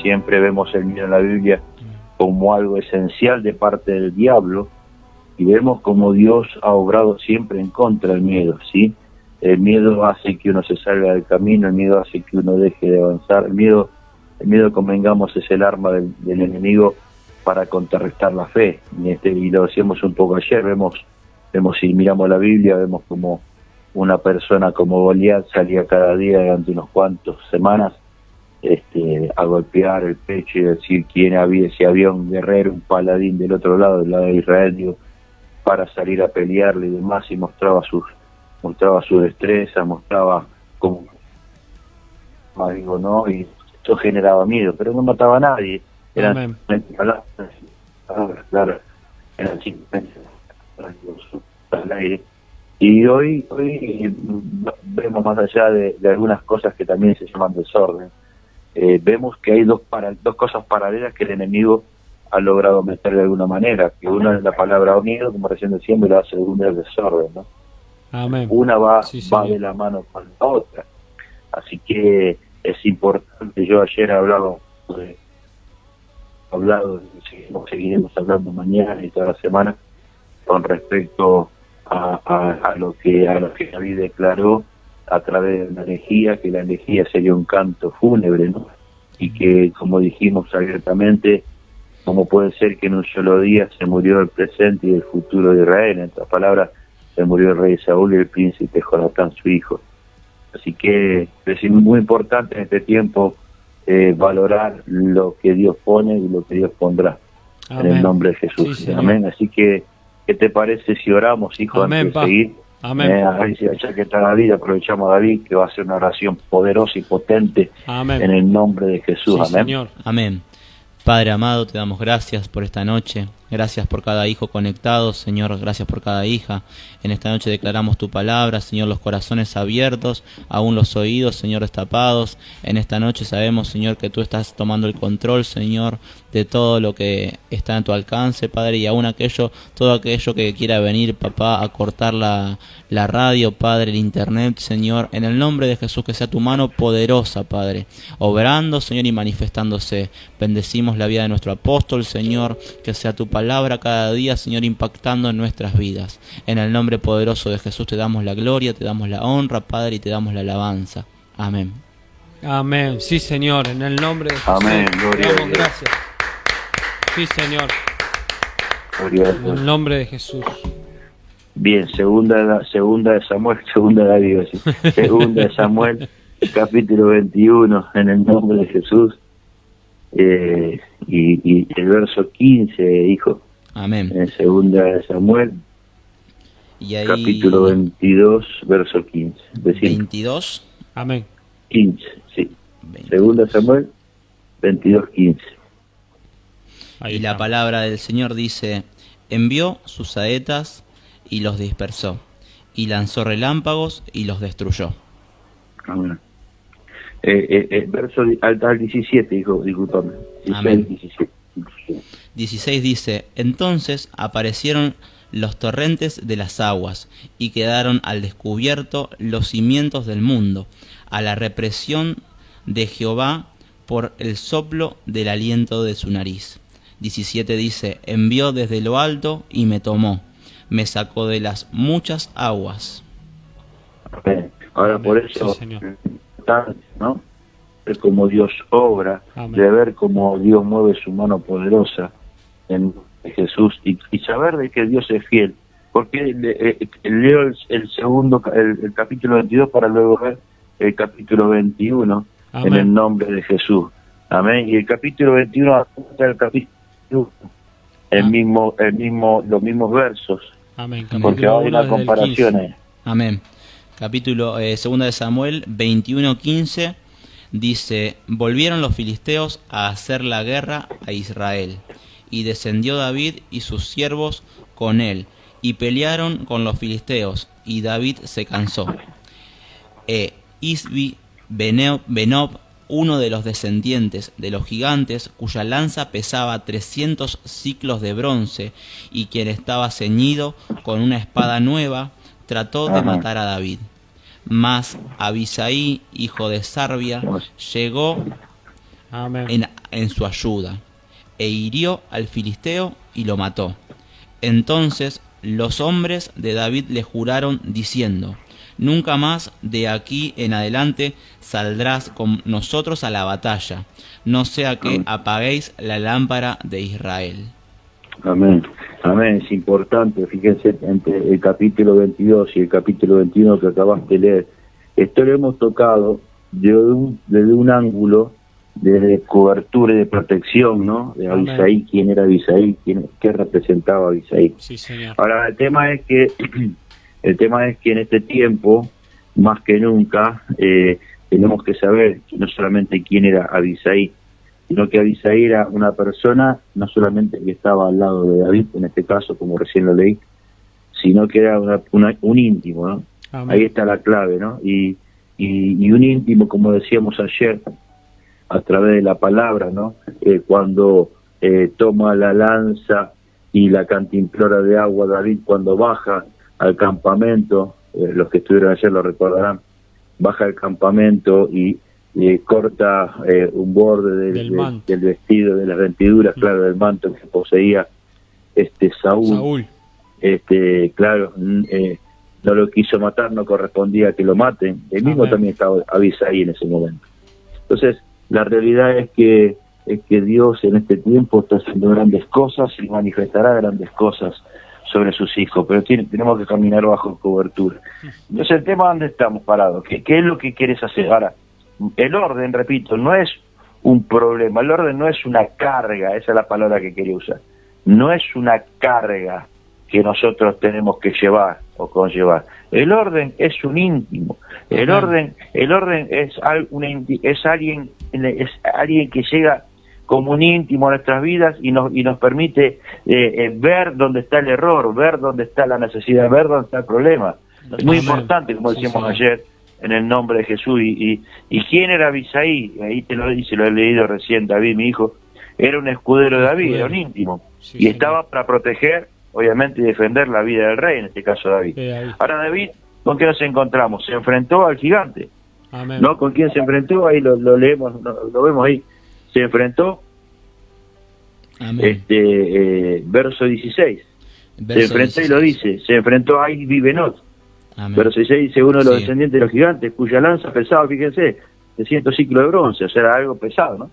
siempre vemos el miedo en la Biblia como algo esencial de parte del diablo, y vemos como Dios ha obrado siempre en contra del miedo, ¿sí? El miedo hace que uno se salga del camino, el miedo hace que uno deje de avanzar, el miedo, convengamos, es el arma del enemigo para contrarrestar la fe, y lo decíamos un poco ayer, vemos si miramos la Biblia, vemos como una persona como Goliat salía cada día durante unos cuantos semanas a golpear el pecho y decir si había un guerrero, un paladín del otro lado, del lado de Israel, digo, para salir a pelearle y demás, y mostraba su destreza, mostraba como digo, ¿no? Y esto generaba miedo, pero no mataba a nadie, eran palabras, claro, eran simplemente al aire. Y hoy vemos más allá de algunas cosas que también se llaman desorden, vemos que hay dos cosas paralelas que el enemigo ha logrado meter de alguna manera, que una es la palabra unido, como recién decíamos, y la segunda es desorden, ¿no? Amén. Una va de la mano con la otra, así que es importante. Yo ayer he hablado, seguiremos hablando mañana y toda la semana con respecto a lo que David declaró a través de la elegía, que la elegía sería un canto fúnebre, ¿no? Y que, como dijimos abiertamente, ¿cómo puede ser que en un solo día se murió el presente y el futuro de Israel? En otras palabras, se murió el rey Saúl y el príncipe Jonatán, su hijo. Así que es muy importante en este tiempo valorar lo que Dios pone y lo que Dios pondrá. Amén. En el nombre de Jesús. Sí, amén. Así que, ¿qué te parece si oramos, hijo, amén, antes de seguir? Amén. Ya que está David, aprovechamos a David, que va a hacer una oración poderosa y potente. Amén. En el nombre de Jesús. Sí, amén. Señor. Amén. Padre amado, te damos gracias por esta noche, gracias por cada hijo conectado, Señor, gracias por cada hija. En esta noche declaramos tu palabra, Señor, los corazones abiertos, aún los oídos, Señor, destapados. En esta noche sabemos, Señor, que tú estás tomando el control, Señor, de todo lo que está en tu alcance, Padre, y aún todo aquello que quiera venir, papá, a cortar la radio, Padre, el internet, Señor, en el nombre de Jesús, que sea tu mano poderosa, Padre, obrando, Señor, y manifestándose. Bendecimos la vida de nuestro apóstol, Señor, que sea tu palabra cada día, Señor, impactando en nuestras vidas. En el nombre poderoso de Jesús te damos la gloria, te damos la honra, Padre, y te damos la alabanza. Amén. Amén. Sí, Señor, en el nombre de Jesús. Amén. Gloria a Dios. Gracias. Sí, Señor. Gloria a Dios. En el nombre de Jesús. Bien, segunda de Samuel, segunda de Samuel, capítulo 21, en el nombre de Jesús. Y el verso 15, hijo. Amén. En segunda de Samuel, y ahí, capítulo 22, verso 15. Decimos. 22. Amén. 15, sí. 22. Segunda de Samuel, 22, 15. Y la palabra del Señor dice: envió sus saetas y los dispersó, y lanzó relámpagos y los destruyó. Amén. Verso al 17, hijo, discúlpame. 16 dice: entonces aparecieron los torrentes de las aguas, y quedaron al descubierto los cimientos del mundo, a la represión de Jehová por el soplo del aliento de su nariz. 17 dice: envió desde lo alto y me tomó, me sacó de las muchas aguas. Ahora por eso, sí, ¿no? De cómo Dios obra, amén, de ver cómo Dios mueve su mano poderosa en Jesús y saber de que Dios es fiel. Porque leo el capítulo 22 para luego ver el capítulo 21, amén, en el nombre de Jesús. Amén. Y el capítulo 21 hasta el capítulo los mismos versos. Amén. Porque hay una comparación ahí. Amén. Capítulo 2 de Samuel 21:15 dice: volvieron los filisteos a hacer la guerra a Israel, y descendió David y sus siervos con él, y pelearon con los filisteos, y David se cansó. Isbi Benob, uno de los descendientes de los gigantes, cuya lanza pesaba 300 siclos de bronce, y quien estaba ceñido con una espada nueva, trató de matar a David. Mas Abisai, hijo de Sarbia, llegó Amén. en su ayuda, e hirió al filisteo y lo mató. Entonces los hombres de David le juraron diciendo: nunca más de aquí en adelante saldrás con nosotros a la batalla, no sea que apaguéis la lámpara de Israel. Amén. Amén. Es importante, fíjense, entre el capítulo 22 y el capítulo 21 que acabaste de leer, esto lo hemos tocado desde un ángulo de cobertura y de protección, ¿no? De Abisaí, quién era Abisaí, qué representaba Abisaí. Sí, señor. Ahora, el tema es que en este tiempo, más que nunca, tenemos que saber no solamente quién era Abisaí, sino que Abisaí era una persona no solamente que estaba al lado de David, en este caso, como recién lo leí, sino que era un íntimo, ¿no? Amén. Ahí está la clave, ¿no? Y un íntimo, como decíamos ayer, a través de la palabra, ¿no? Cuando toma la lanza y la cantimplora de agua, David, cuando baja al campamento, los que estuvieron ayer lo recordarán, baja al campamento y corta un borde del vestido, de las vestiduras, claro, del manto que poseía Saúl. Claro, no lo quiso matar, no correspondía que lo maten. Él mismo también estaba Abisaí en ese momento. Entonces, la realidad es que Dios en este tiempo está haciendo grandes cosas y manifestará grandes cosas sobre sus hijos, pero tenemos que caminar bajo cobertura. Entonces, el tema, ¿dónde estamos parados? ¿Qué es lo que quieres hacer? Ahora, el orden, repito, no es un problema, el orden no es una carga, esa es la palabra que quería usar. No es una carga que nosotros tenemos que llevar o conllevar. El orden es un íntimo. El orden es alguien que llega como un íntimo a nuestras vidas y nos permite ver dónde está el error, ver dónde está la necesidad, ver dónde está el problema. Es muy importante, como decíamos ayer, en el nombre de Jesús. ¿Y quién era Abisaí? Ahí te lo dice, lo he leído recién, David, mi hijo. Era un escudero de David, era un íntimo. Y estaba para proteger, obviamente, y defender la vida del rey, en este caso David. Ahora David, ¿con qué nos encontramos? Se enfrentó al gigante. Amén. ¿No? ¿Con quién se enfrentó? Ahí lo leemos, lo vemos ahí. Se enfrentó, verso 16. Se enfrentó 16. Y lo dice, se enfrentó a Isbi-Benot. Verso 16 dice, uno de los descendientes de los gigantes, cuya lanza pesaba, fíjense, 300 ciclos de bronce, o sea, era algo pesado, ¿no?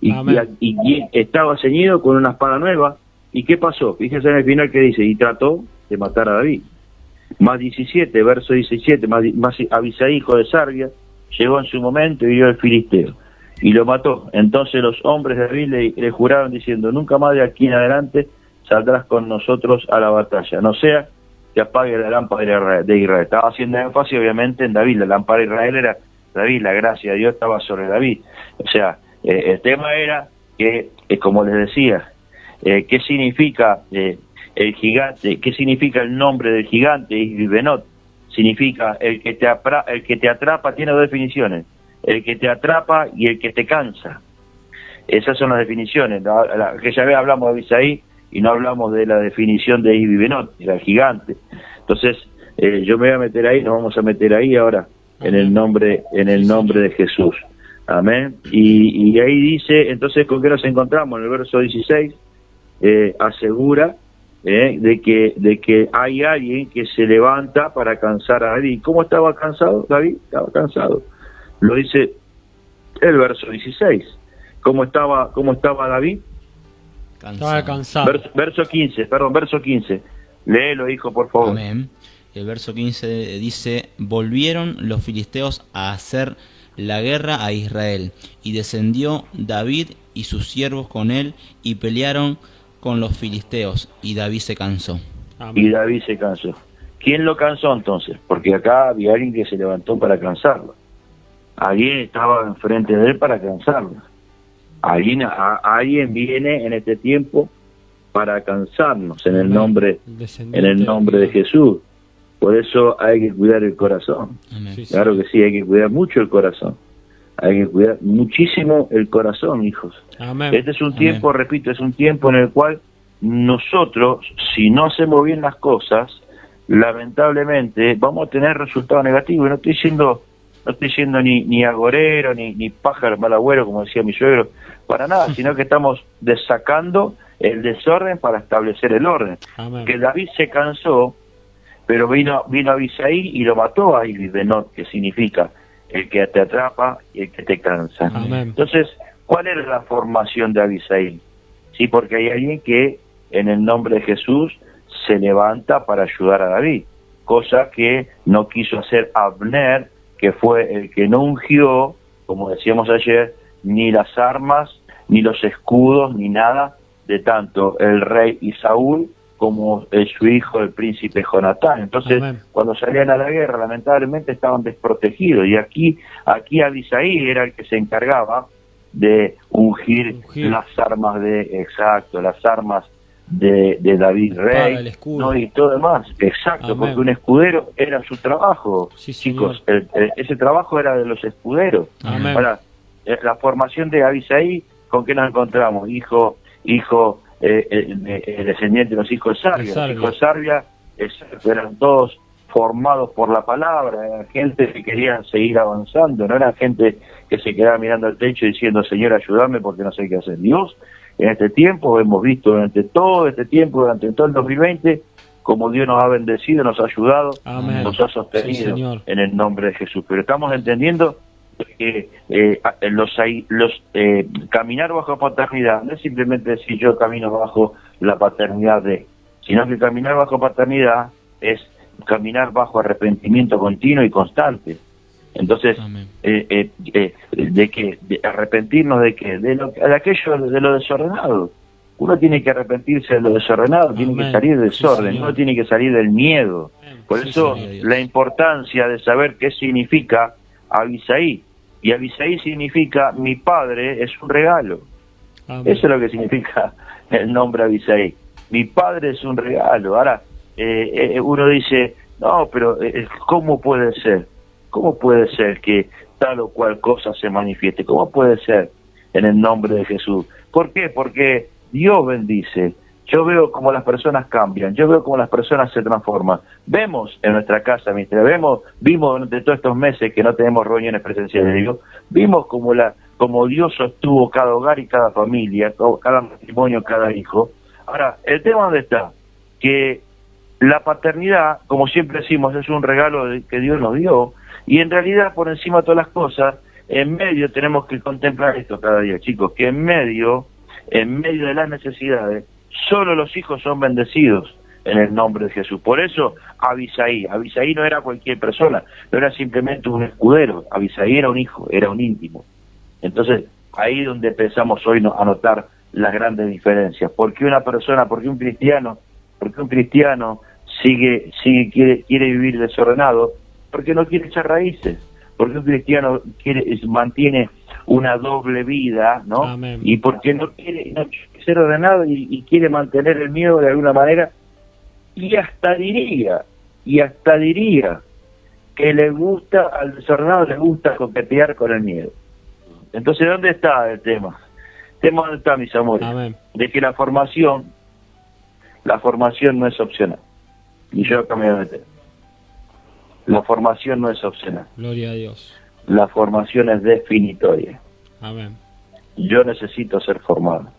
Y estaba ceñido con una espada nueva. ¿Y qué pasó? Fíjense en el final que dice, y trató de matar a David. Más 17, verso 17, más Abisaí, hijo de Sarvia, llegó en su momento y hirió al filisteo, y lo mató. Entonces los hombres de David le juraron diciendo, nunca más de aquí en adelante saldrás con nosotros a la batalla, no sea que apague la lámpara de Israel. Estaba haciendo énfasis obviamente en David, la lámpara de Israel era David, la gracia de Dios estaba sobre David. O sea, el tema era que, como les decía, ¿qué significa el gigante? ¿Qué significa el nombre del gigante? Isbi-Benot significa el que te atrapa, tiene dos definiciones, el que te atrapa y el que te cansa. Esas son las definiciones. Aquella vez hablamos de Abisaí y no hablamos de la definición de Isbi-Benot, era el gigante. Entonces, yo me voy a meter ahí, nos vamos a meter ahí ahora, en el nombre de Jesús. Amén. Y ahí dice, entonces, ¿con qué nos encontramos? En el verso 16, asegura de que hay alguien que se levanta para cansar a David. ¿Cómo estaba cansado David? Estaba cansado. Lo dice el verso 16. ¿Cómo estaba David? Estaba cansado. Verso 15. Léelo, hijo, por favor. Amén. El verso 15 dice, volvieron los filisteos a hacer la guerra a Israel, y descendió David y sus siervos con él, y pelearon con los filisteos, y David se cansó. Amén. Y David se cansó. ¿Quién lo cansó entonces? Porque acá había alguien que se levantó para cansarlo. Alguien estaba enfrente de él para cansarlo. Alguien viene en este tiempo para cansarnos en el nombre de Jesús. Por eso hay que cuidar el corazón. Amén. Claro que sí, hay que cuidar mucho el corazón. Hay que cuidar muchísimo el corazón, hijos. Amén. Este es un tiempo, repito, es un tiempo en el cual nosotros, si no hacemos bien las cosas, lamentablemente vamos a tener resultados negativos. Y no estoy diciendo no estoy siendo ni agorero, ni pájaro mal agüero, como decía mi suegro, para nada, sino que estamos desacando el desorden para establecer el orden. Amén. Que David se cansó, pero vino Abisai y lo mató a Benot, que significa el que te atrapa y el que te cansa. Amén. Entonces, ¿cuál era la formación de Abisai? Sí, porque hay alguien que en el nombre de Jesús se levanta para ayudar a David, cosa que no quiso hacer Abner, que fue el que no ungió, como decíamos ayer, ni las armas, ni los escudos, ni nada de tanto el rey y Saúl como su hijo, el príncipe Jonatán. Entonces, Amén. cuando salían a la guerra, lamentablemente estaban desprotegidos, y aquí Abisai era el que se encargaba de ungir las armas las armas de David rey, el escudo, ¿no? Y todo demás, exacto. Amén. Porque un escudero era su trabajo, sí, chicos, ese trabajo era de los escuderos. Amén. Ahora, la formación de Abisai, ¿con qué nos encontramos? Hijo descendiente de los hijos de Sarvia. Los hijos de Sarvia eran todos formados por la palabra, eran gente que querían seguir avanzando, no eran gente que se quedaba mirando al techo diciendo, Señor, ayúdame porque no sé qué hacer. Dios, en este tiempo, hemos visto durante todo este tiempo, durante todo el 2020, como Dios nos ha bendecido, nos ha ayudado, Amén. Nos ha sostenido, sí, en el nombre de Jesús. Pero estamos entendiendo que caminar bajo paternidad no es simplemente decir yo camino bajo la paternidad sino que caminar bajo paternidad es caminar bajo arrepentimiento continuo y constante. Entonces, de arrepentirnos de qué, de lo desordenado. Uno tiene que arrepentirse de lo desordenado, tiene que salir del desorden, uno tiene que salir del miedo. Por eso la importancia de saber qué significa Abisai. Y Abisai significa mi padre es un regalo. Amén. Eso es lo que significa el nombre Abisai. Mi padre es un regalo. Ahora, uno dice, no, pero ¿cómo puede ser? ¿Cómo puede ser que tal o cual cosa se manifieste? ¿Cómo puede ser en el nombre de Jesús? ¿Por qué? Porque Dios bendice. Yo veo cómo las personas cambian, yo veo cómo las personas se transforman. Vemos en nuestra casa, mientras vimos durante todos estos meses que no tenemos reuniones presenciales, vimos como Dios sostuvo cada hogar y cada familia, cada matrimonio, cada hijo. Ahora, el tema ¿dónde está? Que la paternidad, como siempre decimos, es un regalo que Dios nos dio, y en realidad, por encima de todas las cosas, en medio tenemos que contemplar esto cada día, chicos, que en medio de las necesidades, solo los hijos son bendecidos en el nombre de Jesús. Por eso Abisai no era cualquier persona, no era simplemente un escudero. Abisai era un hijo, era un íntimo. Entonces, ahí es donde empezamos hoy a notar las grandes diferencias. ¿Por qué un cristiano quiere vivir desordenado? Porque no quiere echar raíces. Porque un cristiano mantiene una doble vida, ¿no? Amén. Y porque no quiere ser ordenado y quiere mantener el miedo de alguna manera, y hasta diría que al desordenado le gusta coquetear con el miedo. Entonces, ¿dónde está el tema? ¿Dónde está, mis amores? Amén. De que la formación no es opcional. Y yo acá me voy a meter. La formación no es opcional. Gloria a Dios. La formación es definitoria. Amén. Yo necesito ser formado.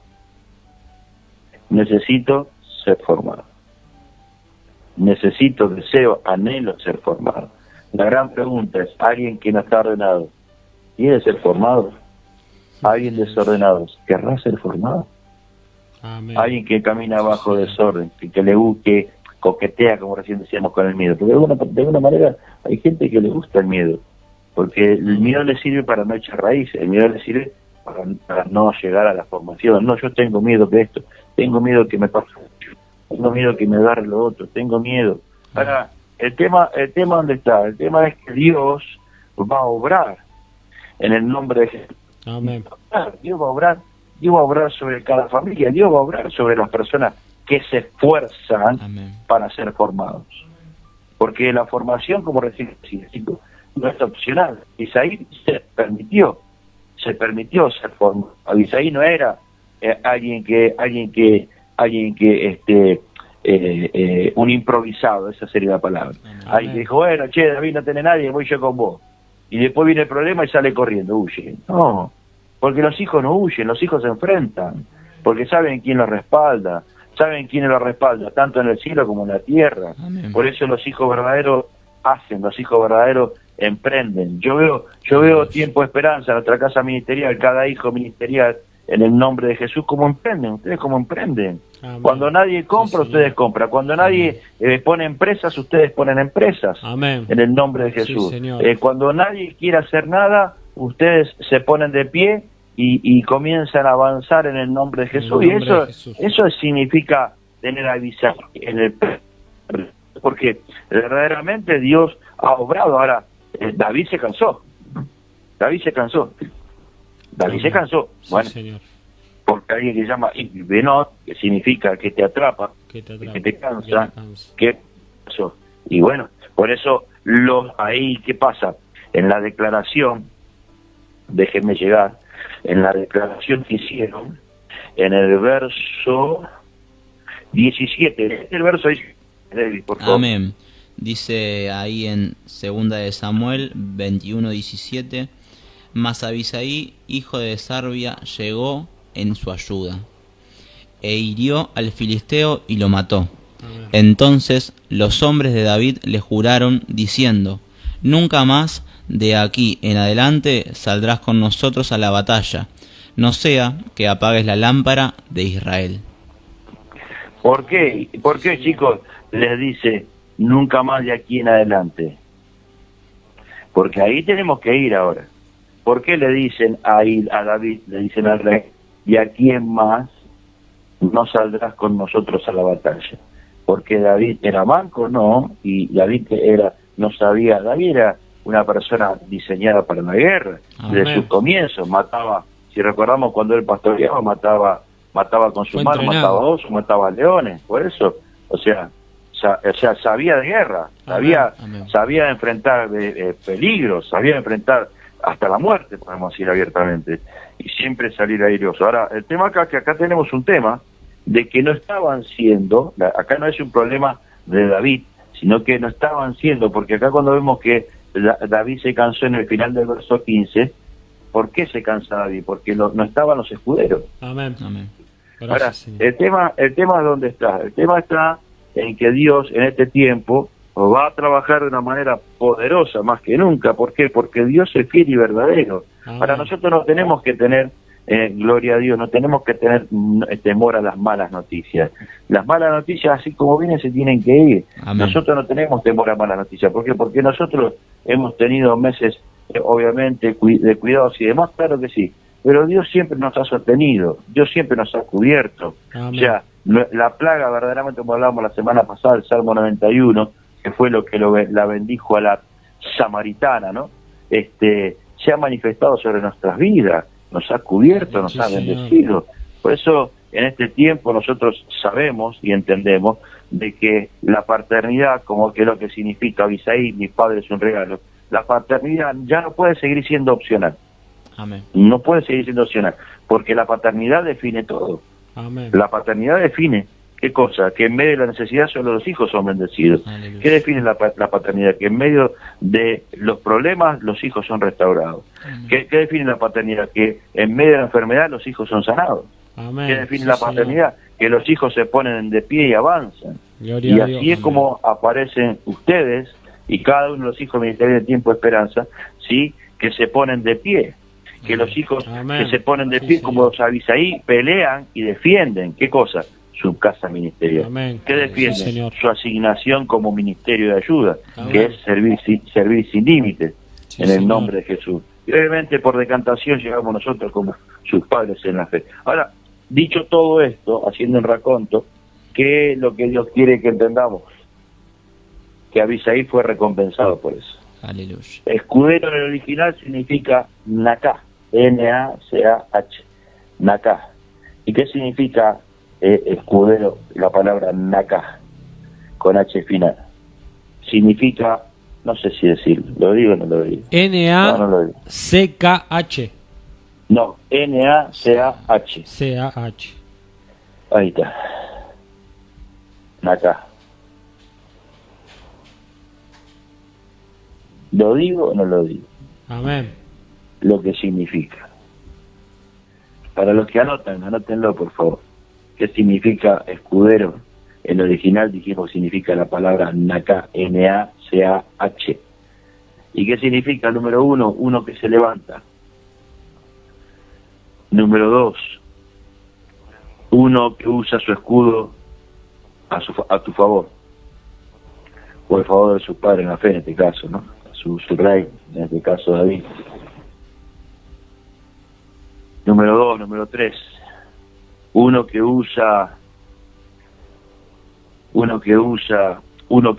Deseo, anhelo ser formado. La gran pregunta es, ¿alguien que no está ordenado quiere ser formado? ¿Alguien desordenado querrá ser formado? Amén. Alguien que camina bajo desorden, que le guste, coquetea, como recién decíamos, con el miedo. Porque de alguna manera hay gente que le gusta el miedo, porque el miedo le sirve para no echar raíces, el miedo le sirve para no llegar a la formación. No, yo tengo miedo de esto, tengo miedo que me pase, tengo miedo que me agarre lo otro, tengo miedo. Ahora, el tema ¿dónde está? El tema es que Dios va a obrar en el nombre de Jesús. Amén. Dios va a obrar sobre cada familia, Dios va a obrar sobre las personas que se esfuerzan para ser formados. Porque la formación, como recién decía, chicos, no es opcional. Isaí se permitió ser formado. Isaí no era alguien que un improvisado, esa sería la palabra. Alguien que dijo, bueno, che, David, no tenés nadie, voy yo con vos. y después viene el problema y sale corriendo, huye. No, porque los hijos no huyen, los hijos se enfrentan, porque saben quién los respalda, saben quién los respalda, tanto en el cielo como en la tierra. Amén. Por eso los hijos verdaderos hacen, los hijos verdaderos emprenden. Yo veo tiempo de esperanza en nuestra casa ministerial, cada hijo ministerial, en el nombre de Jesús, como emprenden, ustedes como emprenden. Amén. Cuando nadie compra, Sí, ustedes Señor. compran. Cuando nadie pone empresas, ustedes ponen empresas. Amén. En el nombre de Sí, Jesús. Señor. Cuando nadie quiere hacer nada, ustedes se ponen de pie y comienzan a avanzar en el nombre de En el Jesús. Y nombre de Jesús. eso significa tener avisar en el, porque verdaderamente Dios ha obrado. Ahora, David se cansó. David se cansó. Sí, Bueno, Señor. porque alguien que llama Benot, que significa que te atrapa, Que te que atrapa, te cansa, que te cansa. ¿qué pasó? Y bueno, por eso ahí, ¿qué pasa? En la declaración, déjenme llegar, en la declaración que hicieron, en el verso 17, el verso 17, David, por favor. Amén. Dice ahí en 2 de Samuel 21:17, mas Abisaí, hijo de Sarbia, llegó en su ayuda, e hirió al filisteo y lo mató. Amén. Entonces los hombres de David le juraron, diciendo, nunca más de aquí en adelante saldrás con nosotros a la batalla, no sea que apagues la lámpara de Israel. ¿Por qué? ¿Por qué, chicos, les dice nunca más de aquí en adelante? Porque ahí tenemos que ir ahora. ¿Por qué le dicen a David, le dicen al rey, y a quién más no saldrás con nosotros a la batalla? Porque David era manco, no, y David no sabía, David era una persona diseñada para la guerra, Amén. desde sus comienzos, mataba, si recordamos cuando él pastoreaba, mataba con su Fue mano, entrenado. mataba osos, mataba leones, por eso, o sea, sabía de guerra, Amén. sabía enfrentar peligros, sabía enfrentar hasta la muerte, podemos decir abiertamente, y siempre salir airoso. Ahora, el tema acá, que acá tenemos un tema de que no estaban siendo, acá no es un problema de David, sino que no estaban siendo, porque acá cuando vemos que David se cansó en el final del verso 15, ¿por qué se cansa David? Porque no estaban los escuderos. Amén. Amén. Ahora, Gracias, Señor. el tema es dónde está. El tema está en que Dios en este tiempo va a trabajar de una manera poderosa más que nunca. ¿Por qué? Porque Dios es fiel y verdadero. Amén. Ahora, nosotros no tenemos que tener, gloria a Dios, no tenemos que tener temor a las malas noticias. Las malas noticias, así como vienen, se tienen que ir. Amén. Nosotros no tenemos temor a malas noticias. ¿Por qué? Porque nosotros hemos tenido meses, obviamente, de cuidados y demás, claro que sí. Pero Dios siempre nos ha sostenido, Dios siempre nos ha cubierto. Amén. O sea, la plaga verdaderamente, como hablábamos la semana pasada, el Salmo 91, que fue lo que la bendijo a la samaritana, ¿no? Se ha manifestado sobre nuestras vidas, nos ha cubierto, nos Sí, ha Señor. bendecido. Por eso, en este tiempo nosotros sabemos y entendemos de que la paternidad, como que es lo que significa Abisaí, mi padre es un regalo, la paternidad ya no puede seguir siendo opcional. Amén. No puede seguir siendo opcional, porque la paternidad define todo. Amén. La paternidad define, ¿qué cosa? Que en medio de la necesidad solo los hijos son bendecidos. Aleluya. ¿Qué define la paternidad? Que en medio de los problemas los hijos son restaurados. Amén. ¿Qué define la paternidad? Que en medio de la enfermedad los hijos son sanados. Amén. ¿Qué define Sí, la Señor. paternidad? Que los hijos se ponen de pie y avanzan. Gloria Y a así Dios. es como aparecen ustedes y cada uno de los hijos ministeriales de Tiempo de Esperanza, ¿sí? Que se ponen de pie. Que los hijos Amén. que se ponen de Sí, pie, Señor. como los Abisaí, pelean y defienden. ¿Qué cosa? Su casa ministerial. Amén. ¿Qué Sí, defienden? Señor. Su asignación como ministerio de ayuda, Amén. que es servir sin límites, Sí, en el Señor. nombre de Jesús. Y obviamente por decantación llegamos nosotros como sus padres en la fe. Ahora, dicho todo esto, haciendo un raconto, ¿qué es lo que Dios quiere que entendamos? Que Abisaí fue recompensado por eso. Aleluya. Escudero en el original significa Nakah, N-A-C-A-H, Nakah. ¿Y qué significa escudero, la palabra Nakah, con H final? Significa, no sé si decirlo, ¿lo digo o no lo digo? No lo digo. N-A-C-K-H. No, N-A-C-A-H, C-A-H. ahí está, Nakah. ¿Lo digo o no lo digo? Amén. lo que significa. Para los que anotan, anótenlo por favor. ¿Qué significa escudero? En original dijimos significa la palabra Nacah, N-A-C-A-H. ¿Y qué significa? Número 1, uno que se levanta. Número 2, uno que usa su escudo a tu favor, o el favor de su padre en la fe, en este caso, ¿no? Su rey, en este caso David. Número 2, número 3, uno que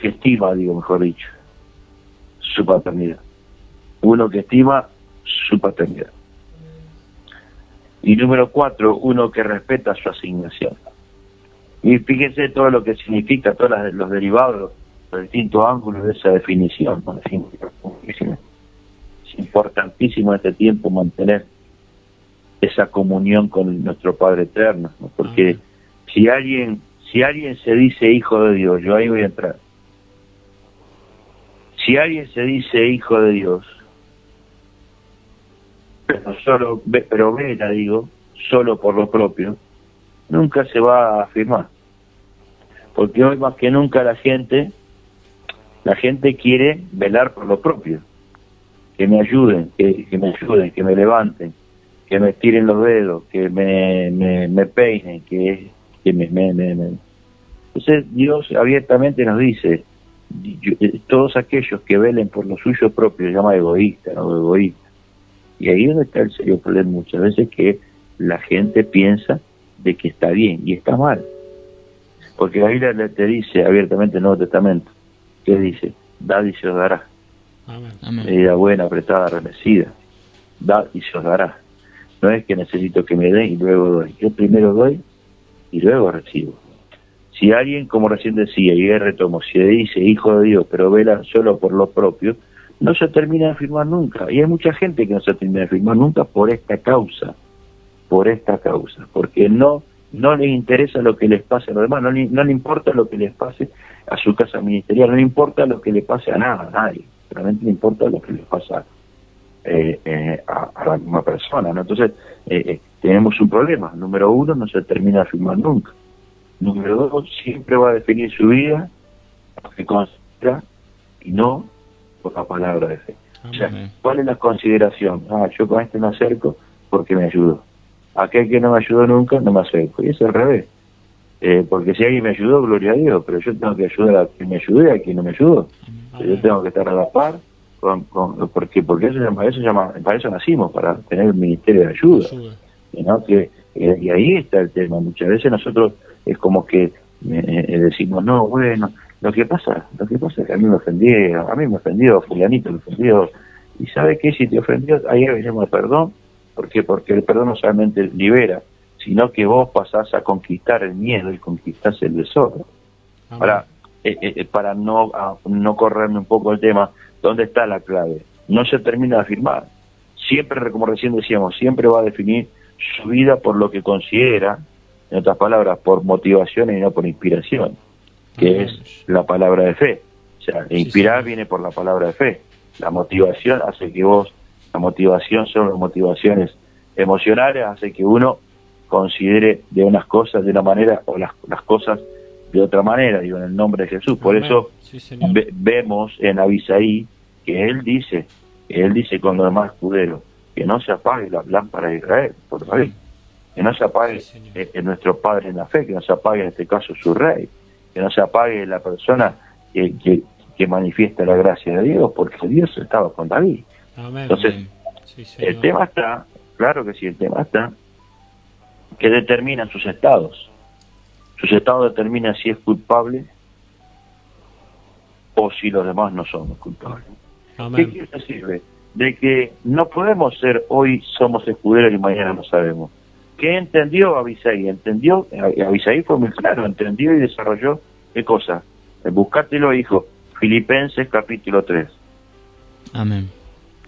estima, digo mejor dicho, su paternidad. Uno que estima su paternidad. Y número 4, uno que respeta su asignación. Y fíjense todo lo que significa, todos los derivados, los distintos ángulos de esa definición, ¿no? Es importantísimo en este tiempo mantener esa comunión con nuestro Padre Eterno, ¿no? Porque si alguien se dice hijo de Dios, yo ahí voy a entrar. Si alguien se dice hijo de Dios, pero vela, digo, solo por lo propio, nunca se va a afirmar. Porque hoy más que nunca la gente quiere velar por lo propio. Que me ayuden, que me levanten, que me tiren los dedos, que me peinen, que me. Entonces Dios abiertamente nos dice, todos aquellos que velen por lo suyo propio, llama egoísta, no egoísta. Y ahí es donde está el serio problema muchas veces, que la gente piensa de que está bien y está mal. Porque la Biblia te dice abiertamente en el Nuevo Testamento, que dice, dad y se os dará. Amén. Medida buena, apretada, remecida, dad y se os dará. No es que necesito que me den y luego doy. Yo primero doy y luego recibo. Si alguien, como recién decía, y retomo, si dice hijo de Dios, pero vela solo por lo propio, no se termina de afirmar nunca. Y hay mucha gente que no se termina de afirmar nunca por esta causa, porque no les interesa lo que les pase a los demás, no le importa lo que les pase a su casa ministerial, no le importa lo que le pase a nadie, solamente le importa lo que les pasa a la misma persona, ¿no? Entonces, tenemos un problema. Número 1, no se termina de afirmar nunca. Número 2, siempre va a definir su vida lo que considera y no por la palabra de fe. O sea, ¿cuál es la consideración? Yo con este me acerco porque me ayudó. Aquel que no me ayudó nunca, no me acerco. Y es al revés. Porque si alguien me ayudó, gloria a Dios, pero yo tengo que ayudar a quien me ayude y a quien no me ayudó. Yo tengo que estar a la par, porque para eso nacimos, para tener el ministerio de ayuda. ¿No? Y ahí está el tema. Muchas veces nosotros es como que decimos, no, bueno, lo que pasa es que a mí me ofendió, fulanito me ofendió, y ¿sabe qué? Si te ofendió, ahí venimos de perdón. ¿Por qué? Porque el perdón no solamente libera, sino que vos pasás a conquistar el miedo y conquistás el desorden. Ahora, para no correrme un poco el tema, ¿dónde está la clave? No se termina de afirmar. Siempre, como recién decíamos, siempre va a definir su vida por lo que considera, en otras palabras, por motivaciones y no por inspiración, que es la palabra de fe. O sea, inspirar viene por la palabra de fe. La motivación hace que la motivación son las motivaciones emocionales, hace que uno considere de unas cosas de una manera o las cosas de otra manera, digo, en el nombre de Jesús. Por eso vemos en Abisaí que él dice con los demás escuderos, que no se apague la lámpara de Israel, por David, que no se apague nuestro Padre en la fe, que no se apague en este caso su Rey, que no se apague la persona que manifiesta la gracia de Dios, porque Dios estaba con David. Amén. Entonces, el tema está, claro que sí, el tema está, que determinan sus estados. Sus estados determinan si es culpable o si los demás no somos culpables. Amén. ¿Qué quiere decir? De que no podemos ser hoy somos escuderos y mañana no sabemos. ¿Qué entendió Abisaí? Abisaí fue muy claro, entendió y desarrolló, ¿qué cosa? Buscátelo, hijo, Filipenses capítulo 3. Amén.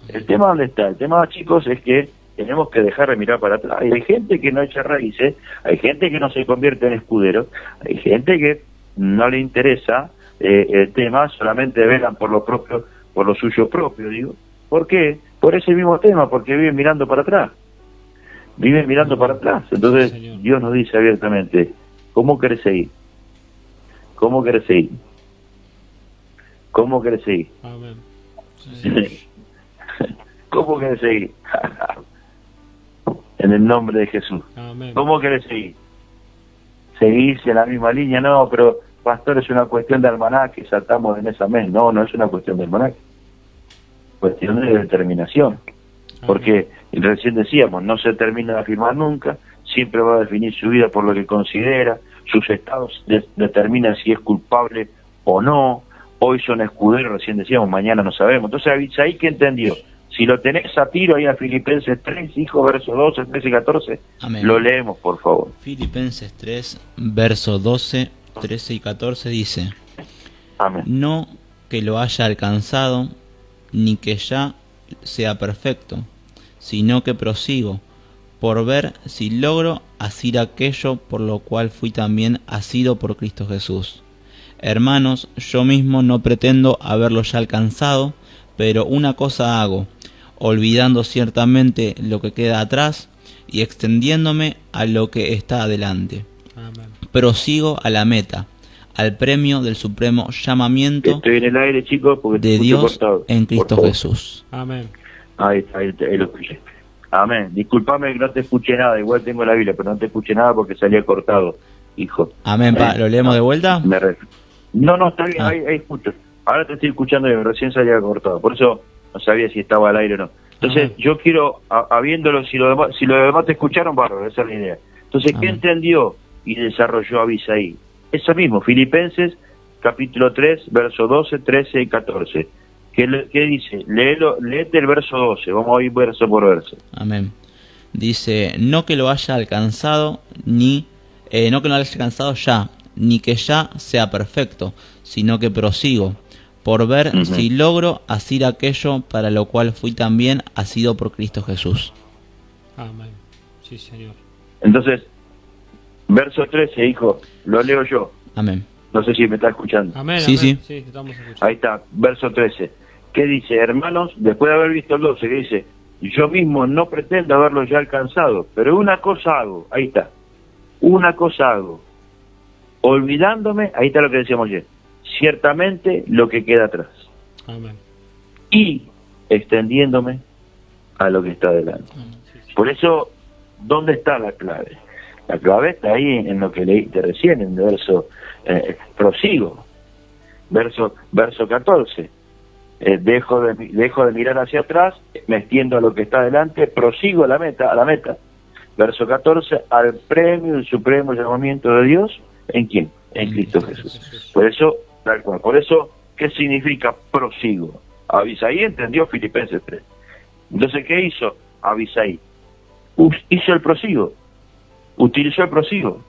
El tema, ¿dónde está? El tema, chicos, es que tenemos que dejar de mirar para atrás. Y hay gente que no echa raíces, hay gente que no se convierte en escudero, hay gente que no le interesa el tema, solamente velan por lo suyo propio, digo. ¿Por qué? por ese mismo tema, porque viven mirando para atrás. Viven mirando para atrás. Entonces, Señor. Dios nos dice abiertamente, ¿cómo querés seguir? ¿Cómo querés seguir? ¿Cómo querés seguir? Amén. Sí. ¿Cómo querés seguir? En el nombre de Jesús. Amén. ¿Cómo querés seguir? ¿Seguirse en la misma línea? No, pero pastor, es una cuestión de almanaque, saltamos en esa mes. No, no es una cuestión de almanaque. Cuestión de determinación. Porque recién decíamos, no se termina de afirmar nunca, siempre va a definir su vida por lo que considera, sus estados determinan si es culpable o no. Hoy son escuderos, recién decíamos, mañana no sabemos. Entonces, Abisai, ¿qué entendió? Si lo tenés a tiro ahí a Filipenses 3, hijo, verso 12, 13 y 14, Amén. lo leemos, por favor. Filipenses 3, verso 12, 13 y 14 dice: Amén. No que lo haya alcanzado, ni que ya sea perfecto, sino que prosigo, por ver si logro asir aquello por lo cual fui también asido por Cristo Jesús. Hermanos, yo mismo no pretendo haberlo ya alcanzado, pero una cosa hago, olvidando ciertamente lo que queda atrás y extendiéndome a lo que está adelante. Amén. Prosigo a la meta, al premio del supremo llamamiento Estoy en el aire, chicos, porque te de escucho Dios cortado. en Por Cristo favor. Jesús. Amén. Ahí está, ahí lo escuché. Amén. Disculpame que no te escuché nada, igual tengo la Biblia, pero no te escuché nada porque salía cortado, hijo. Amén, ¿lo leemos de vuelta? No, está bien, Ah. ahí escucho. Ahora te estoy escuchando y recién salía cortado, por eso no sabía si estaba al aire o no. Entonces, yo quiero, habiéndolo, si lo demás te escucharon, bárbaro, esa es la idea. Entonces, ¿qué Amén. entendió y desarrolló Abisai? Eso mismo, Filipenses, capítulo 3, verso 12, 13 y 14. ¿Qué dice? Léete el verso 12, vamos a ir verso por verso. Amén. Dice: no que lo haya alcanzado, no que lo haya alcanzado ya, ni que ya sea perfecto, sino que prosigo, por ver si logro asir aquello para lo cual fui también asido por Cristo Jesús. Amén. Sí, Señor. Entonces, verso 13, hijo, lo leo yo. Amén. No sé si me está escuchando. Amén. Sí, amén. sí. Sí, te estamos escuchando. Ahí está, verso 13. ¿Qué dice? Hermanos, después de haber visto el 12, que dice, yo mismo no pretendo haberlo ya alcanzado, pero una cosa hago, ahí está, una cosa hago, olvidándome, ahí está lo que decíamos ayer, ciertamente lo que queda atrás, Amén. y extendiéndome a lo que está delante. Por eso, ¿dónde está la clave? La clave está ahí en lo que leíste recién, en el verso, prosigo, verso 14. Dejo de mirar hacia atrás, me extiendo a lo que está delante, prosigo a la meta. Verso 14, al premio y supremo llamamiento de Dios, ¿en quién? En Cristo Jesús. Por eso, tal cual. Por eso, ¿qué significa prosigo? Abisai entendió Filipenses 3. Entonces, ¿qué hizo Abisai? Hizo el prosigo, utilizó el prosigo.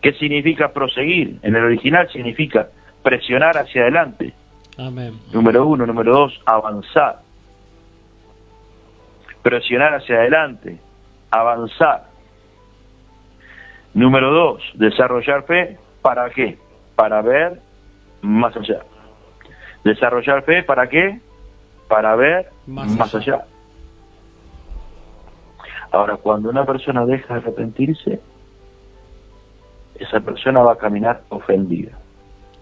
¿Qué significa proseguir? En el original significa presionar hacia adelante. Amén. Número 1, número 2, avanzar. Presionar hacia adelante, avanzar. Número 2, desarrollar fe. ¿Para qué? Para ver más allá. Desarrollar fe, ¿para qué? Para ver más allá. Ahora, cuando una persona deja de arrepentirse, esa persona va a caminar ofendida.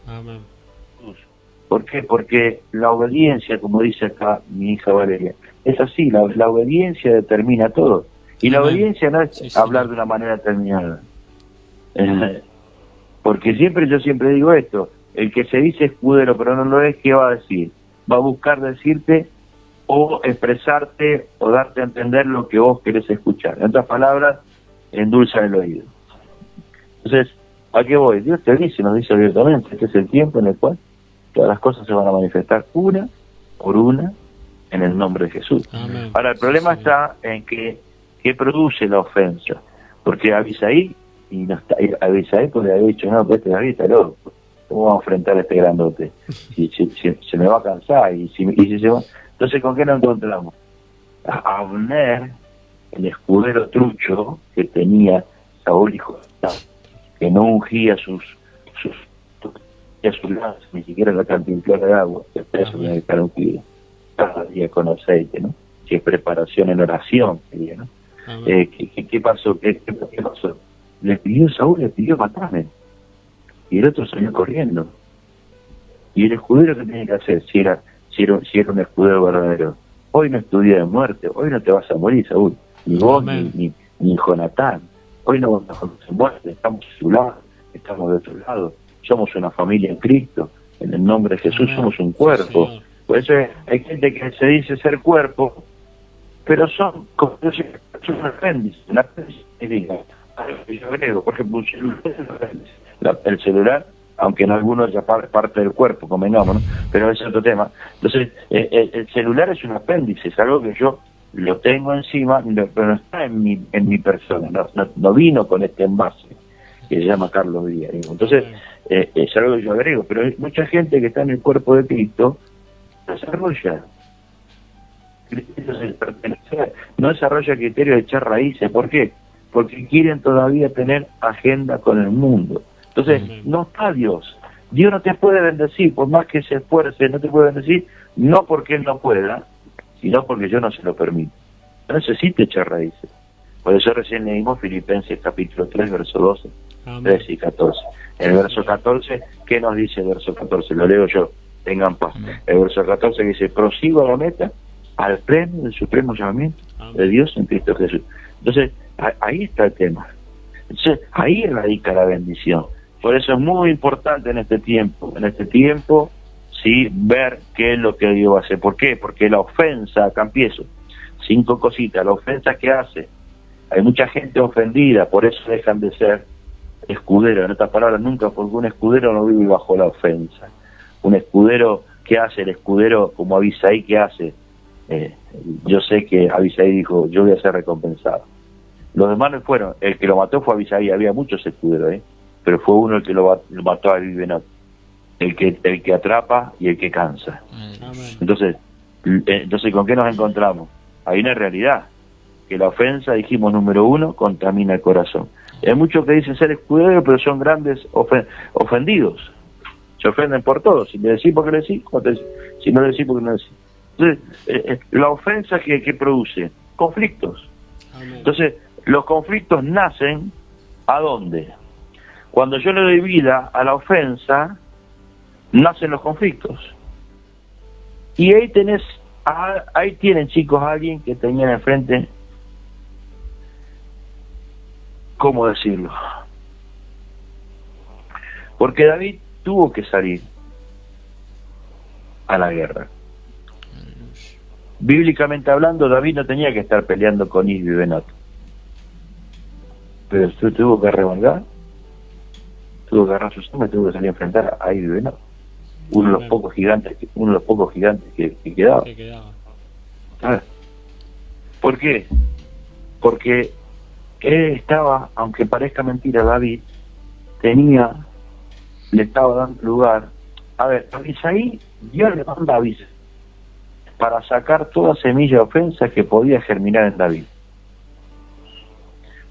Amén. ¿Por qué? Porque la obediencia, como dice acá mi hija Valeria, es así, la obediencia determina todo. Y la obediencia no es hablar de una manera determinada. Porque yo siempre digo esto, el que se dice escudero pero no lo es, ¿qué va a decir? Va a buscar decirte o expresarte o darte a entender lo que vos querés escuchar. En otras palabras, endulza el oído. Entonces, ¿a qué voy? Dios te dice, nos dice abiertamente, este es el tiempo en el cual todas las cosas se van a manifestar una por una en el nombre de Jesús. Amén. Ahora, el problema está en que produce la ofensa. Porque Abisai, Abisai podría haber dicho, no, pues este David está loco. ¿Cómo vamos a enfrentar a este grandote? Si se me va a cansar y si se va... Entonces, ¿con qué nos encontramos? A Abner, el escudero trucho que tenía Saúl, hijo de David, que no ungía sus lanzas, ni siquiera la cantimplora de agua, que eso me dejaron cuidar. cada día con aceite, ¿no? Que es preparación en oración, sería, ¿no? ¿Qué pasó? ¿Qué pasó? Saúl le pidió matarme. Y el otro salió corriendo. Y el escudero, ¿qué tenía que hacer? Si era un escudero verdadero. Hoy no es tu día de muerte, hoy no te vas a morir, Saúl. Ni vos, ni Jonatán. Hoy no vamos a muerte, estamos a su lado, estamos de otro lado. Somos una familia en Cristo. En el nombre de Jesús somos un cuerpo. Sí, por eso hay gente que se dice ser cuerpo, pero son un apéndice. Un apéndice significa algo que yo agrego. Por ejemplo, un celular es un apéndice. El celular, aunque en algunos ya parte del cuerpo, convengamos, ¿no? Pero es otro tema. Entonces, el celular es un apéndice, es algo que yo lo tengo encima, pero no está en mi persona, no vino con este envase que se llama Carlos Díaz. Entonces, es algo que yo agrego, pero hay mucha gente que está en el cuerpo de Cristo desarrolla. No desarrolla criterios de echar raíces. ¿Por qué? Porque quieren todavía tener agenda con el mundo. Entonces, no está Dios. Dios no te puede bendecir, por más que se esfuerce, no te puede bendecir, no porque Él no pueda, sino porque yo no se lo permito. No necesita echar raíces. Por eso recién leímos Filipenses capítulo 3, verso 12, 13 y 14. En el verso 14, ¿qué nos dice el verso 14? Lo leo yo, tengan paz. El verso 14 dice, prosigo a la meta, al premio del supremo llamamiento de Dios en Cristo Jesús. Entonces, ahí está el tema. Entonces, ahí radica la bendición. Por eso es muy importante en este tiempo, sí, ver qué es lo que Dios va a hacer. ¿Por qué? Porque la ofensa, acá empiezo, 5 cositas, la ofensa que hace, hay mucha gente ofendida, por eso dejan de ser escuderos. En otras palabras, nunca, porque un escudero no vive bajo la ofensa. Un escudero, ¿qué hace? El escudero, como Abisai, ¿qué hace? Yo sé que Abisai dijo, yo voy a ser recompensado. Los demás no fueron, el que lo mató fue Abisai, había muchos escuderos, pero fue uno el que lo mató a Benot, el que atrapa y el que cansa. Entonces, ¿con qué nos encontramos? Hay una realidad, que la ofensa, dijimos, número 1, contamina el corazón. Hay muchos que dicen ser escuderos, pero son grandes ofendidos. Se ofenden por todo. Si le decís, ¿por qué le decís? Si no le decís, ¿por qué no le decís? Entonces, la ofensa que produce conflictos. Entonces, los conflictos nacen ¿a dónde? Cuando yo le doy vida a la ofensa, nacen los conflictos. Y ahí tienen, chicos, a alguien que tenían enfrente, ¿cómo decirlo? Porque David tuvo que salir a la guerra. Bíblicamente hablando, David no tenía que estar peleando con Isbi Benot. Pero tuvo que revolver, tuvo que agarrar sus armas, tuvo que salir a enfrentar a Isbi Benot. Uno de los pocos gigantes que quedaba. ¿Sabes? ¿Por qué? Porque él estaba, aunque parezca mentira, David le estaba dando lugar. A ver, Abisai, Dios le manda a Abisai para sacar toda semilla de ofensa que podía germinar en David.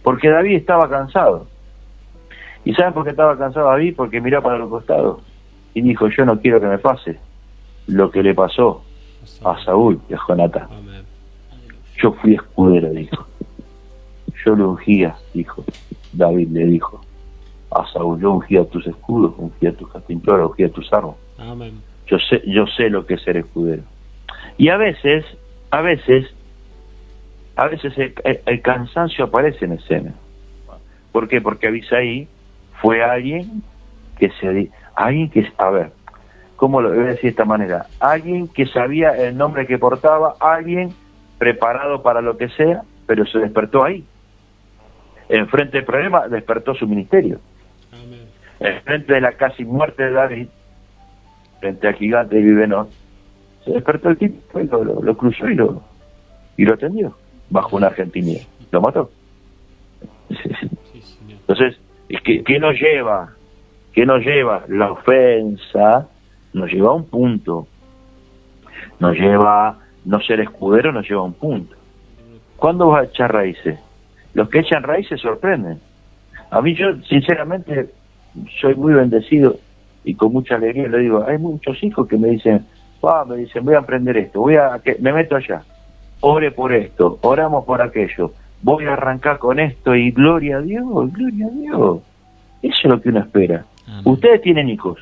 Porque David estaba cansado. ¿Y saben por qué estaba cansado David? Porque miró para los costados y dijo, yo no quiero que me pase lo que le pasó a Saúl y a Jonatán. Yo fui escudero, dijo. Yo lo ungía, dijo. David le dijo a Saúl, yo ungía tus escudos, ungía tus carpinteros, ungía tus armas. Amén. Yo sé lo que es ser escudero. Y a veces el cansancio aparece en escena. ¿Por qué? Porque Abisai fue alguien a ver, ¿cómo lo voy a decir de esta manera? Alguien que sabía el nombre que portaba, alguien preparado para lo que sea, pero se despertó ahí. Enfrente del problema, despertó su ministerio. Amén. Enfrente de la casi muerte de David, frente al gigante de Benot, se despertó el tipo y lo cruzó y lo atendió bajo una argentinía. Lo mató. Entonces, ¿qué nos lleva? La ofensa nos lleva a un punto. Nos lleva, no ser escudero nos lleva a un punto. ¿Cuándo vas a echar raíces? Los que echan raíces sorprenden. A mí, yo sinceramente soy muy bendecido y con mucha alegría le digo, hay muchos hijos que me dicen, Me dicen, voy a aprender esto, me meto allá, ore por esto, oramos por aquello, voy a arrancar con esto y gloria a Dios, gloria a Dios. Eso es lo que uno espera. Amén. Ustedes tienen hijos.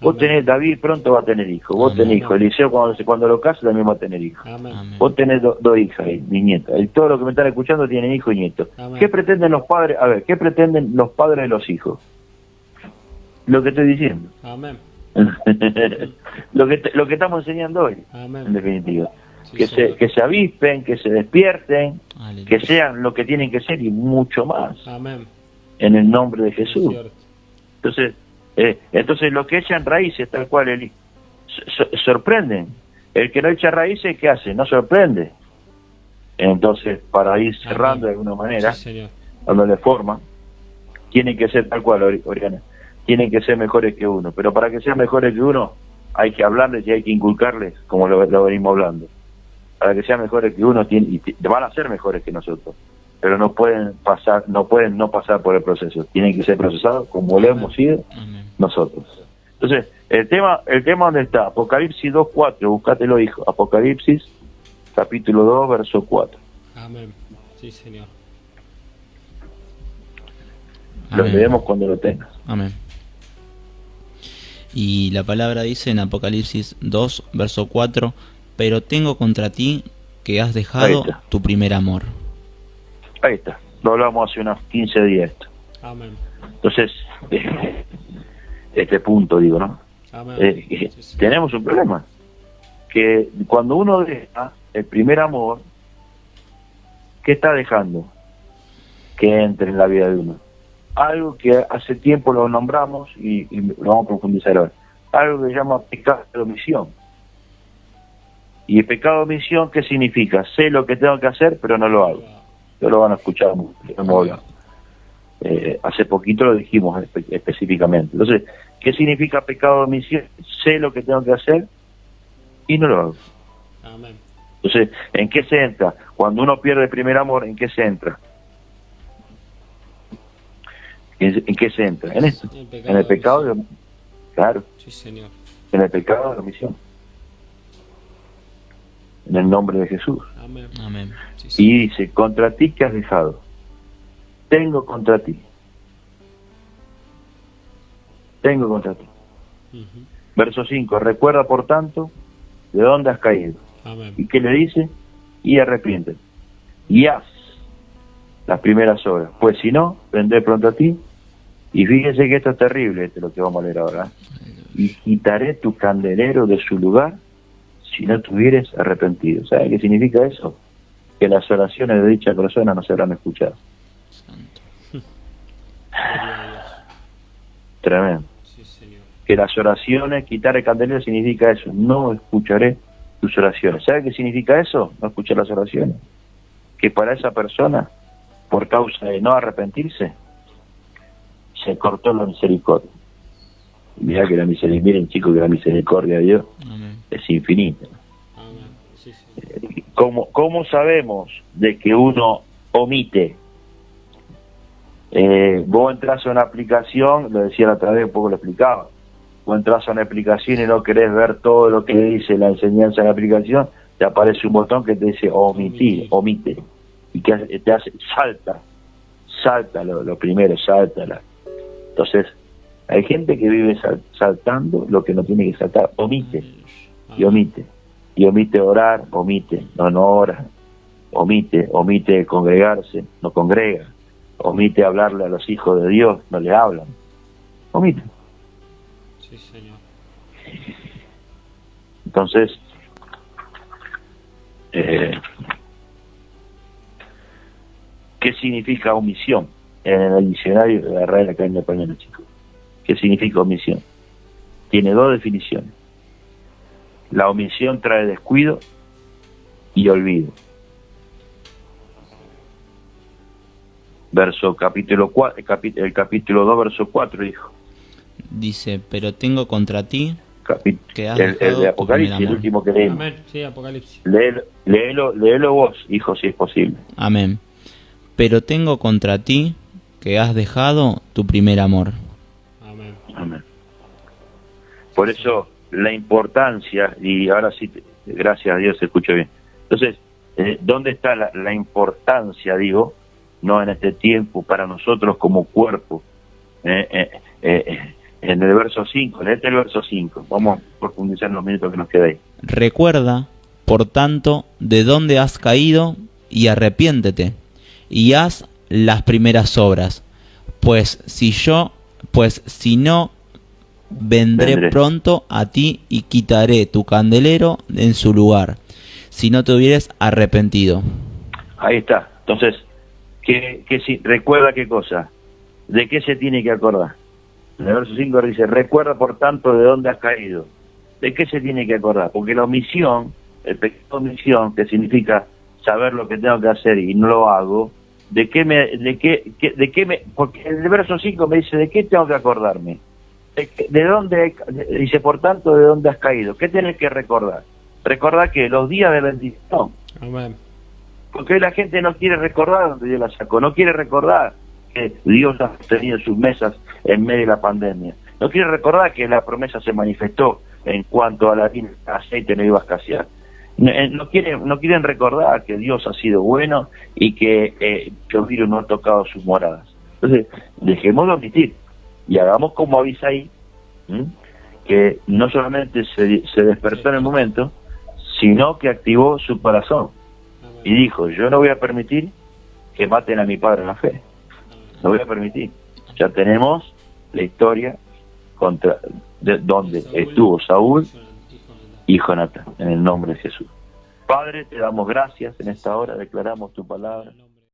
Vos Amén. tenés, David pronto va a tener hijos, vos Amén. tenés hijos, Eliseo cuando lo case también va a tener hijos. Amén. Amén. Vos tenés dos hijas y nietas. Y todos los que me están escuchando tienen hijos y nietos. Amén. ¿Qué pretenden los padres? A ver, ¿qué pretenden los padres de los hijos? Lo que estoy diciendo. Amén. lo que estamos enseñando hoy, en Amén. definitiva. Sí, Que Señor. se avispen, que se despierten, Aleluya. que sean lo que tienen que ser y mucho más, Amén. en el nombre de Es Jesús. cierto. Entonces lo que echan raíces, tal cual, Eli, sorprenden. El que no echa raíces, ¿qué hace? No sorprende. Entonces, para ir cerrando de alguna manera, Sí, Señor. dándole forma, tienen que ser tal cual, Oriana, tienen que ser mejores que uno. Pero para que sean mejores que uno, hay que hablarles y hay que inculcarles, como lo venimos hablando. Para que sean mejores que uno, van a ser mejores que nosotros. Pero no pueden no pasar por el proceso. Tienen que ser procesados como lo hemos sido Amén. nosotros. Entonces, el tema ¿dónde está? Apocalipsis 2:4, búscatelo, hijo. Apocalipsis, capítulo 2, verso 4. Amén. Sí, Señor. Lo Amén. leemos cuando lo tengas. Amén. Y la palabra dice en Apocalipsis 2, verso 4, pero tengo contra ti que has Ahí dejado está. tu primer amor. Ahí está. Lo hablamos hace unos 15 días esto. Amén. Entonces, este punto, digo, ¿no? Amén. Sí, Señor. tenemos un problema. Que cuando uno deja el primer amor, ¿qué está dejando? Que entre en la vida de uno. Algo que hace tiempo lo nombramos y lo vamos a profundizar ahora. Algo que se llama pecado de omisión. Y el pecado de omisión, ¿qué significa? Sé lo que tengo que hacer, pero no lo hago. Yo lo van a escuchar mucho, lo hemos hablado. Hace poquito lo dijimos específicamente. Entonces, ¿qué significa pecado de omisión? Sé lo que tengo que hacer y no lo hago. Amén. Entonces, ¿en qué se entra? Cuando uno pierde el primer amor, ¿en qué se entra? ¿En qué se entra? En esto. En el pecado de omisión. Claro, Sí, Señor. en el pecado de omisión. En el nombre de Jesús. Amén. Amén. Sí, Señor. Y dice, contra ti que has dejado. Tengo contra ti. Tengo contra ti. Ujú. Verso 5, recuerda por tanto de dónde has caído. Amén. ¿Y qué le dice? Y arrepiéntete. Y haz las primeras obras. Pues si no, vendré pronto a ti. Y fíjense que esto es terrible, esto es lo que vamos a leer ahora. Y quitaré tu candelero de su lugar si no te hubieres arrepentido. ¿Sabe qué significa eso? Que las oraciones de dicha persona no se habrán escuchado. Santo. Gloria a Dios. Tremendo. Sí, Señor. Que las oraciones, quitar el candelero significa eso, no escucharé tus oraciones. ¿Sabe qué significa eso? No escuchar las oraciones. Que para esa persona, por causa de no arrepentirse, se cortó la misericordia. Y mirá que miren chicos, que la misericordia de Dios Amén. es infinita. Amén. Sí, Señor. ¿Cómo sabemos de que uno omite? Vos entras a una aplicación, lo decía la otra vez, un poco lo explicaba. Vos entras a una aplicación y no querés ver todo lo que dice la enseñanza de la aplicación, te aparece un botón que te dice omitir, omite. Y que te hace, salta lo primero, sáltala. Entonces, hay gente que vive saltando lo que no tiene que saltar, omite, y omite. Y omite orar, omite, no ora, omite congregarse, no congrega, omite hablarle a los hijos de Dios, no le hablan, omite. Sí, Señor. Entonces, ¿qué significa omisión? En el diccionario de la Real Academia Española, chicos. ¿Qué significa omisión? Tiene dos definiciones. La omisión trae descuido y olvido. Capítulo 2, verso 4, dijo. Dice, pero tengo contra ti que has El dejado de tu Apocalipsis, primer el amor. último que leímos. Amén. Sí, Apocalipsis. Léelo vos, hijo, si es posible. Amén. Pero tengo contra ti que has dejado tu primer amor. Amén. Amén. Por eso la importancia, y ahora sí, gracias a Dios se escucha bien. Entonces, ¿dónde está la importancia, digo, no en este tiempo, para nosotros como cuerpo? En el verso 5, léete el verso 5, vamos a profundizar en los minutos que nos queda ahí. Recuerda, por tanto, de dónde has caído y arrepiéntete, y haz las primeras obras, pues si no, vendré pronto a ti y quitaré tu candelero en su lugar, si no te hubieres arrepentido. Ahí está. Entonces, recuerda qué cosa, de qué se tiene que acordar. En el verso 5 dice, recuerda por tanto de dónde has caído. ¿De qué se tiene que acordar? Porque la omisión, el pecado de omisión, que significa saber lo que tengo que hacer y no lo hago, porque en el verso 5 me dice, ¿de qué tengo que acordarme? ¿De dónde? Dice, por tanto, ¿de dónde has caído? ¿Qué tienes que recordar? Recordar que los días de bendición. Amén. Porque hoy la gente no quiere recordar dónde Dios la sacó, no quiere recordar que Dios ha tenido sus mesas en medio de la pandemia, no quiere recordar que la promesa se manifestó en cuanto a la harina, aceite no iba a escasear. No quieren recordar que Dios ha sido bueno y que el virus no ha tocado sus moradas. Entonces, dejemos de omitir y hagamos como Abisaí, que no solamente se despertó en el momento, sino que activó su corazón y dijo, yo no voy a permitir que maten a mi padre en la fe, no voy a permitir. Ya tenemos la historia de donde estuvo Saúl y Jonatán, en el nombre de Jesús. Padre, te damos gracias en esta hora, declaramos tu palabra.